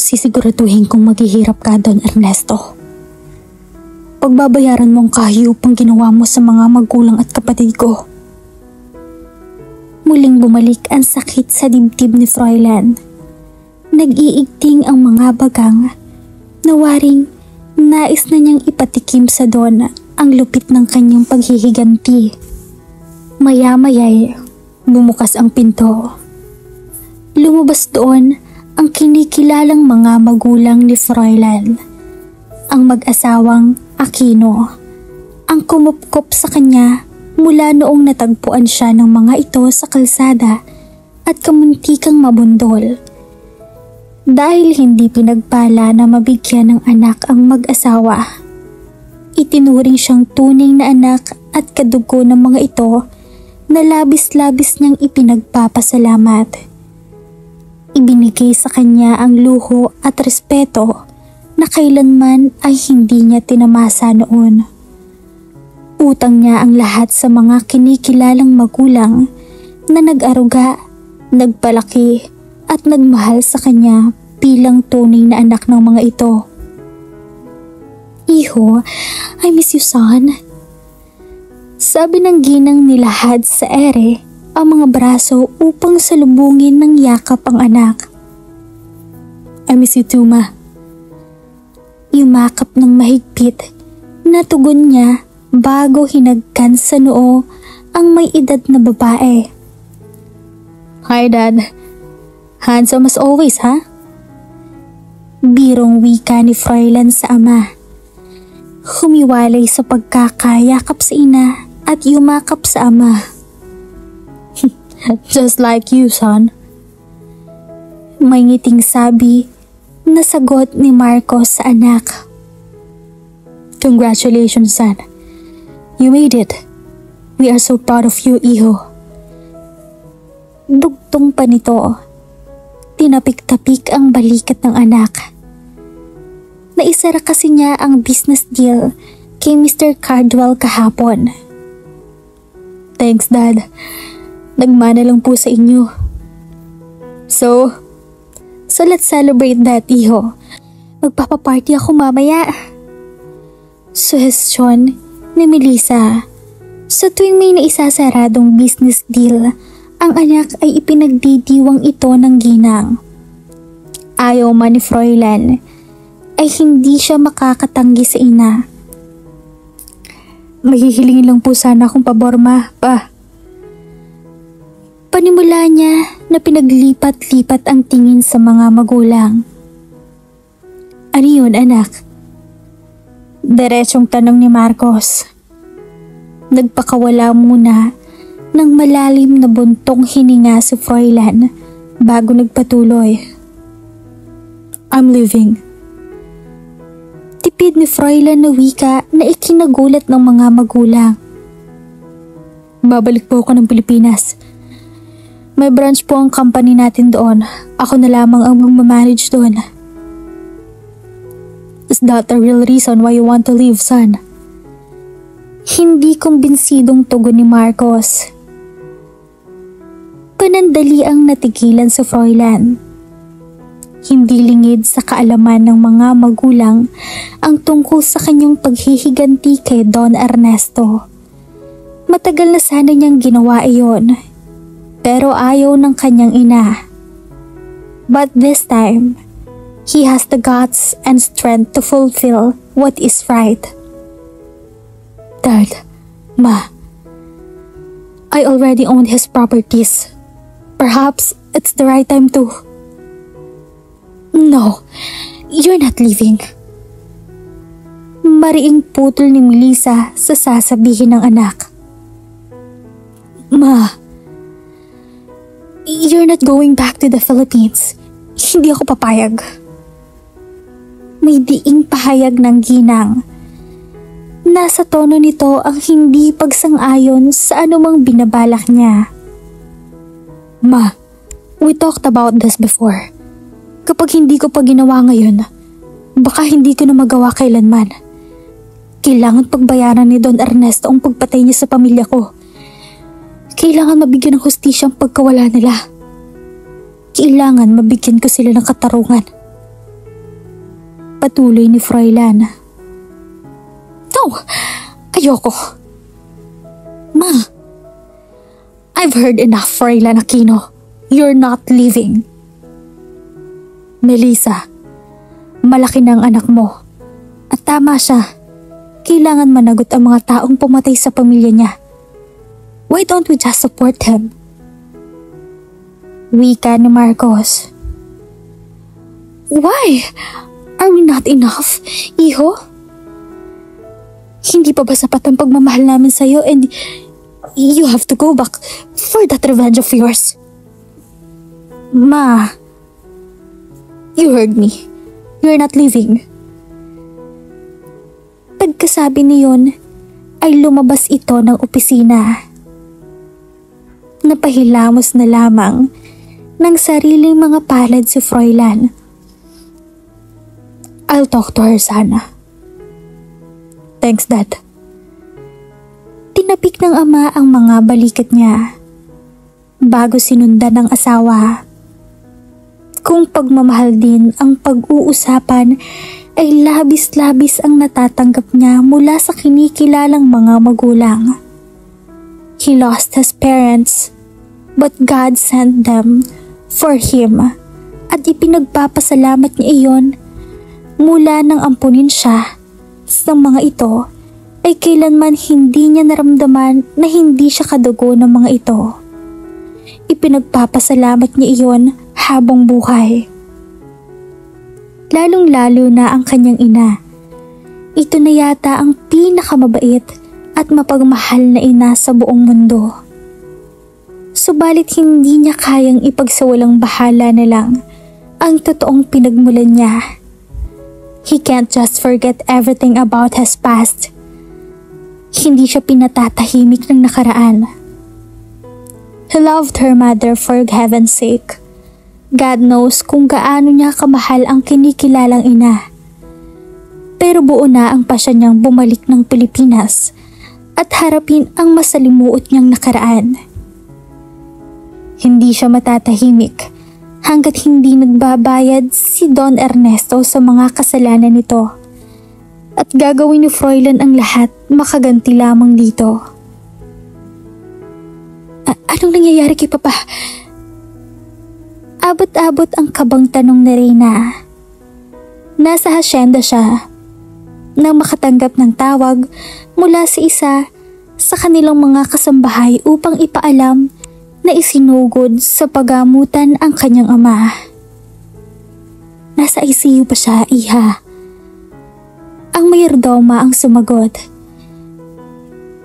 Sisiguraduhin kong maghihirap ka, Don Ernesto. Pagbabayaran mo ang kahiyupang ginawa mo sa mga magulang at kapatid ko. Muling bumalik ang sakit sa dibdib ni Froilan. Nag-iigting ang mga bagang. Nawaring nais na niyang ipatikim sa Don ang lupit ng kanyang paghihiganti. Maya-maya'y bumukas ang pinto. Lumabas doon ang kinikilalang mga magulang ni Froilan. Ang mag-asawang Aquino. Ang kumupkop sa kanya mula noong natagpuan siya ng mga ito sa kalsada at kamuntikang mabundol. Dahil hindi pinagpala na mabigyan ng anak ang mag-asawa, itinuring siyang tunay na anak at kadugo ng mga ito na labis-labis niyang ipinagpapasalamat. Ibinigay sa kanya ang luho at respeto na kailanman ay hindi niya tinamasa noon. Utang niya ang lahat sa mga kinikilalang magulang na nag-aruga, nagpalaki at nagmahal sa kanya bilang tunay na anak ng mga ito. Iho, I miss you, son. Sabi ng ginang nilahad sa ere ang mga braso upang salubungin ng yakap ang anak. I miss you too, ma. Yumakap ng mahigpit na tugon niya bago hinagkan sa noo ang may edad na babae. Hi, Dad. Handsome as always, ha? Birong wika ni Froilan sa ama. Humiwalay sa pagkakayakap sa ina at yumakap sa ama. Just like you, son. May ngiting sabi na sagot ni Marcos sa anak. Congratulations, son. You made it. We are so proud of you, iho. Dugtong pa nito. Tinapik-tapik ang balikat ng anak. Naisara kasi niya ang business deal kay Mr. Cardwell kahapon. Thanks, Dad. Nagmana lang po sa inyo. So let's celebrate that, iho. Magpapaparty ako mamaya. Suhestyon ni Melissa. Sa tuwing may naisasaradong business deal, ang anak ay ipinagdidiwang ito ng ginang. Ayaw man ni Froilan ay hindi siya makakatanggi sa ina. Mahihilingin lang po sana akong pabor, ma, pa. Panimula niya na pinaglipat-lipat ang tingin sa mga magulang. Ano yun, anak? Diretsong tanong ni Marcos. Nagpakawala muna ng malalim na buntong hininga si Froilan bago nagpatuloy. I'm leaving. Tipid ni Froilan na wika na ikinagulat ng mga magulang. Babalik po ako ng Pilipinas. May branch po ang company natin doon. Ako na lamang ang magmamanage doon. Is that the real reason why you want to leave, son? Hindi kumbinsidong tugon ni Marcos. Panandali ang natigilan sa Froilan. Hindi lingid sa kaalaman ng mga magulang ang tungkol sa kanyang paghihiganti kay Don Ernesto. Matagal na sana niyang ginawa iyon, pero ayaw ng kanyang ina. But this time, he has the guts and strength to fulfill what is right. Dad, Ma, I already own his properties. Perhaps it's the right time to... No, you're not leaving. Mariing putol ni Melissa sa sasabihin ng anak. Ma, you're not going back to the Philippines. Hindi ako papayag. May diing pahayag ng ginang. Nasa tono nito ang hindi pagsang-ayon sa anumang binabalak niya. Ma, we talked about this before. Kapag hindi ko pa ginawa ngayon, baka hindi ko na magawa kailanman. Kailangan pagbayaran ni Don Ernesto ang pagpatay niya sa pamilya ko. Kailangan mabigyan ng hustisya ang pagkawala nila. Kailangan mabigyan ko sila ng katarungan. pagpapatuloy ni Froilan. No! Ayoko! Ma! I've heard enough, Froilan Aquino. You're not leaving. Melissa, malaki na ang anak mo. At tama siya. Kailangan managot ang mga taong pumatay sa pamilya niya. Why don't we just support him? Wika ni Marcos. Why? Are we not enough, Iho? Hindi pa ba sapat ang pagmamahal namin sa'yo and you have to go back for that revenge of yours? Ma, you heard me. You're not leaving. Pagkasabi niyon, ay lumabas ito ng opisina. Napahilamos na lamang ng sariling mga palad si Froilan. I'll talk to her, sana. Thanks, Dad. Tinapik ng ama ang mga balikat niya bago sinundan ng asawa. Kung pagmamahal din ang pag-uusapan ay labis-labis ang natatanggap niya mula sa kinikilalang mga magulang. He lost his parents, but God sent them for him at ipinagpapasalamat niya iyon mula nang ampunin siya sa mga ito ay kailanman hindi niya naramdaman na hindi siya kadugo ng mga ito. Ipinagpapasalamat niya iyon habang buhay. Lalong-lalo na ang kanyang ina. Ito na yata ang pinakamabait at mapagmahal na ina sa buong mundo. Subalit hindi niya kayang ipagsawalang bahala na lang ang totoong pinagmulan niya. He can't just forget everything about his past. Hindi siya pinatatahimik ng nakaraan. He loved her mother for heaven's sake. God knows kung gaano niya kamahal ang kinikilalang ina. Pero buo na ang pasya niyang bumalik ng Pilipinas at harapin ang masalimuot niyang nakaraan. Hindi siya matatahimik hanggat hindi nagbabayad si Don Ernesto sa mga kasalanan nito. At gagawin ni Froilan ang lahat makaganti lamang dito. Anong nangyayari kay Papa? Abot-abot ang kabang tanong ni Reyna. Nasa hasyenda siya nang makatanggap ng tawag mula sa isa sa kanilang mga kasambahay upang ipaalam na isinugod sa pagamutan ang kanyang ama. Nasa ICU pa siya, Iha. Ang mayordoma ang sumagot.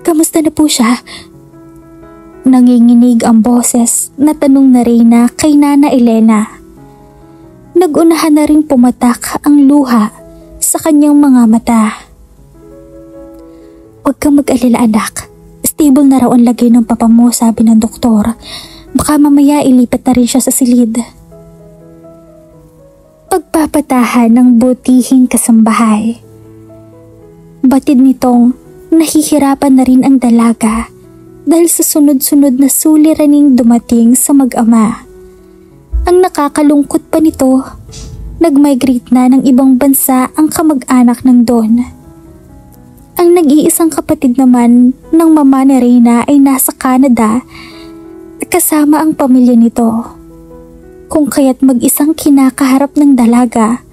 Kamusta na po siya? Nanginginig ang boses na tanong na Reyna kay Nana Elena. Nagunahan na rin pumatak ang luha sa kanyang mga mata. Huwag kang mag-alala, anak. Stable na raw ang lagay ng papa mo, sabi ng doktor. Baka mamaya ilipat na rin siya sa silid. Pagpapatahan ng butihing kasambahay. Batid nitong nahihirapan na rin ang dalaga dahil sa sunod-sunod na suliraning dumating sa mag-ama. Ang nakakalungkot pa nito, nag-migrate na ng ibang bansa ang kamag-anak ng Don. Ang nag-iisang kapatid naman ng mama ni Reyna ay nasa Canada kasama ang pamilya nito. Kung kaya't mag-isang kinakaharap ng dalaga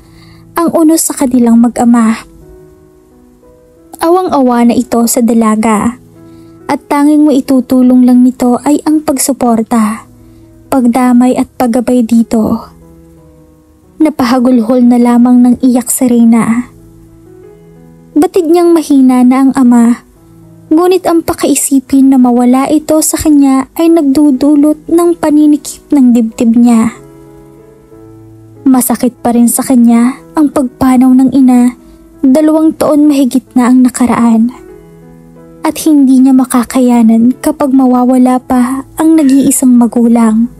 ang unos sa kanilang mag-ama. Awang-awa na ito sa dalaga. At tanging maitutulong lang nito ay ang pagsuporta, pagdamay at paggabay dito. Napahagulhol na lamang ng iyak si Reyna. Batid niyang mahina na ang ama, ngunit ang pakaisipin na mawala ito sa kanya ay nagdudulot ng paninikip ng dibdib niya. Masakit pa rin sa kanya ang pagpanaw ng ina, 2 taon mahigit na ang nakaraan. At hindi niya makakayanan kapag mawawala pa ang nag-iisang magulang.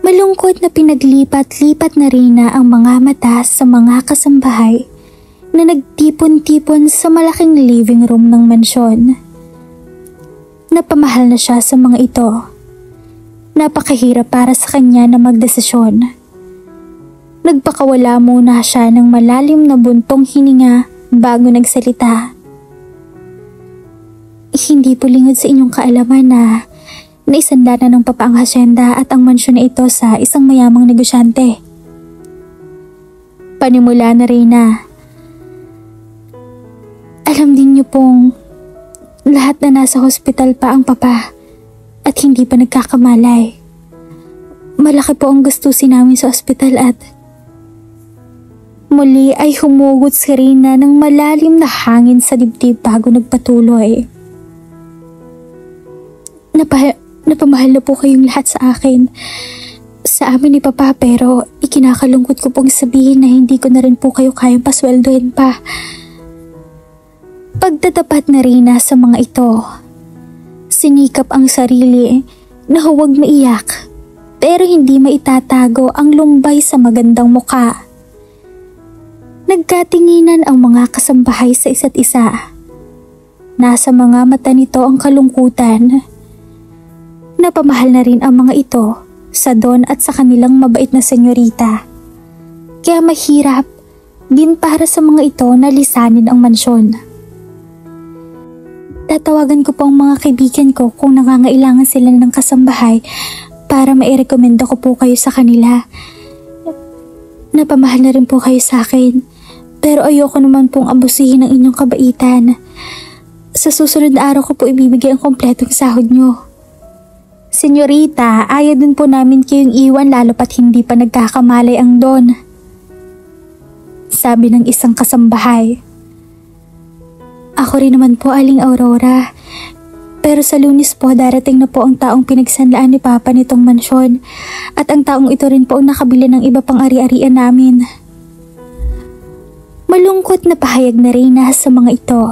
Malungkot na pinaglipat-lipat na Reyna ang mga mata sa mga kasambahay na nagtipon-tipon sa malaking living room ng mansyon. Napamahal na siya sa mga ito. Napakahirap para sa kanya na magdesisyon. Nagpakawala muna siya ng malalim na buntong hininga bago nagsalita. Hindi po lingid sa inyong kaalaman na naisanda na ng papa ang hasyenda at ang mansyon na ito sa isang mayamang negosyante. Panimula na Reyna. Alam din niyo pong lahat na nasa hospital pa ang papa at hindi pa nagkakamalay. Malaki po ang gastusin namin sa ospital at muli ay humugot si Reyna ng malalim na hangin sa dibdib bago nagpatuloy. Napamahal na po kayong lahat sa akin, sa amin ni Papa, pero ikinakalungkot ko pong sabihin na hindi ko na rin po kayo kayang pasweldohin pa. Pagtatapat na Reyna sa mga ito, sinikap ang sarili na huwag maiyak pero hindi maitatago ang lumbay sa magandang muka. Nagkatinginan ang mga kasambahay sa isa't isa. Nasa mga mata nito ang kalungkutan. Napamahal na rin ang mga ito sa Don at sa kanilang mabait na senyorita. Kaya mahirap din para sa mga ito na lisanin ang mansyon. Tatawagan ko po ang mga kaibigan ko kung nangangailangan sila ng kasambahay para mairekomenda ko po kayo sa kanila. Napamahal na rin po kayo sa akin, pero ayoko naman pong abusihin ang inyong kabaitan. Sa susunod na araw ko po ibibigay ang kompletong sahod nyo. Senyorita, ayaw din po namin kayong iwan lalo pat hindi pa nagkakamalay ang Don. Sabi ng isang kasambahay. Ako rin naman po, Aling Aurora. Pero sa Lunes po darating na po ang taong pinagsanlaan ni Papa nitong mansyon at ang taong ito rin po ang nakabili ng iba pang ari-arian namin. Malungkot na pahayag na Reyna sa mga ito.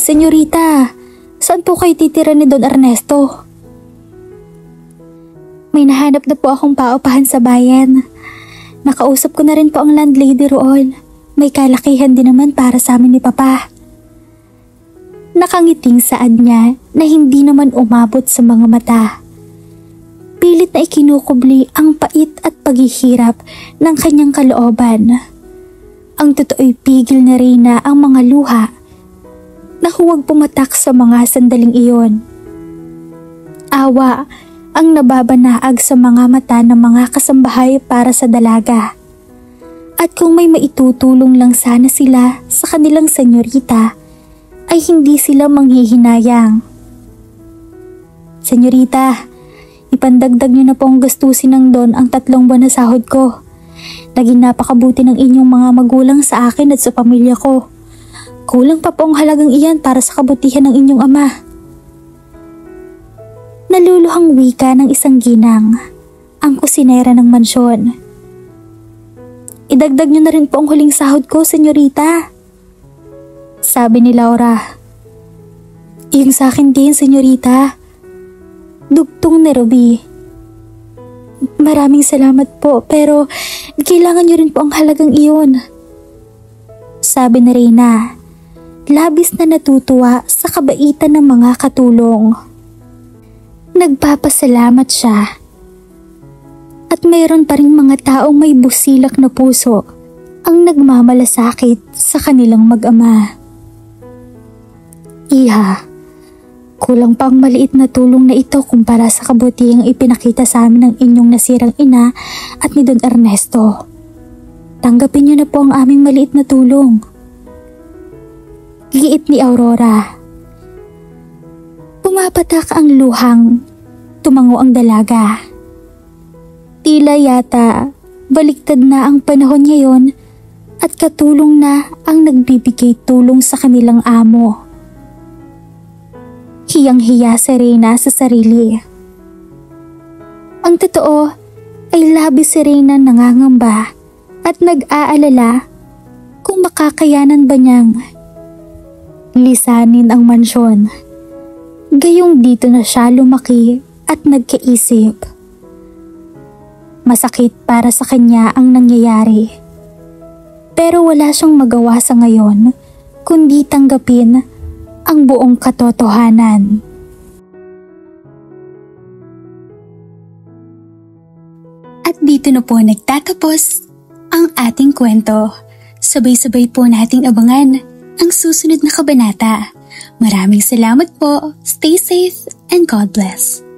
Senyorita, saan po kayo titira ni Don Ernesto? May nahanap na po akong paupahan sa bayan. Nakausap ko na rin po ang landlady roon. May kalakihan din naman para sa amin ni Papa. Nakangiting saad niya na hindi naman umabot sa mga mata. Pilit na ikinukubli ang pait at paghihirap ng kanyang kalooban. Ang totoo'y pigil na Reyna ang mga luha na huwag pumatak sa mga sandaling iyon. Awa ang nababanaag sa mga mata ng mga kasambahay para sa dalaga. At kung may maitutulong lang sana sila sa kanilang senyorita, ay hindi sila manghihinayang. Senyorita, ipandagdag niyo na po ang gastusin ng Don ang 3 buwan na sahod ko. Naging napakabuti ng inyong mga magulang sa akin at sa pamilya ko. Kulang pa po ang halagang iyan para sa kabutihan ng inyong ama. Naluluhang wika ng isang ginang, ang kusinera ng mansyon. Idagdag niyo na rin po ang huling sahod ko, senyorita. Sabi ni Laura. Yung sa akin din, senyorita. Dugtong ni Ruby. Maraming salamat po, pero kailangan niyo rin po ang halagang iyon. Sabi ni Reyna, labis na natutuwa sa kabaitan ng mga katulong. Nagpapasalamat siya. At mayroon pa ring mga taong may busilak na puso ang nagmamalasakit sa kanilang mag-ama. Iha, kulang pa ang maliit na tulong na ito kumpara sa kabutihang ipinakita sa amin ng inyong nasirang ina at ni Don Ernesto. Tanggapin niyo na po ang aming maliit na tulong. Giit ni Aurora. Pumapatak ang luhang, tumango ang dalaga. Tila yata baliktad na ang panahon ngayon at katulong na ang nagbibigay tulong sa kanilang amo. Hiyang-hiya si Reyna sa sarili. Ang totoo ay labis si Reyna nangangamba at nag-aalala kung makakayanan ba niyang lisanin ang mansyon. Gayong dito na siya lumaki at nagkaisip. Masakit para sa kanya ang nangyayari. Pero wala siyang magawa sa ngayon kundi tanggapin ang buong katotohanan. At dito dito na po nagtatapos ang ating kwento. Sabay-sabay po nating abangan ang susunod na kabanata. Maraming salamat po. Stay safe and God bless.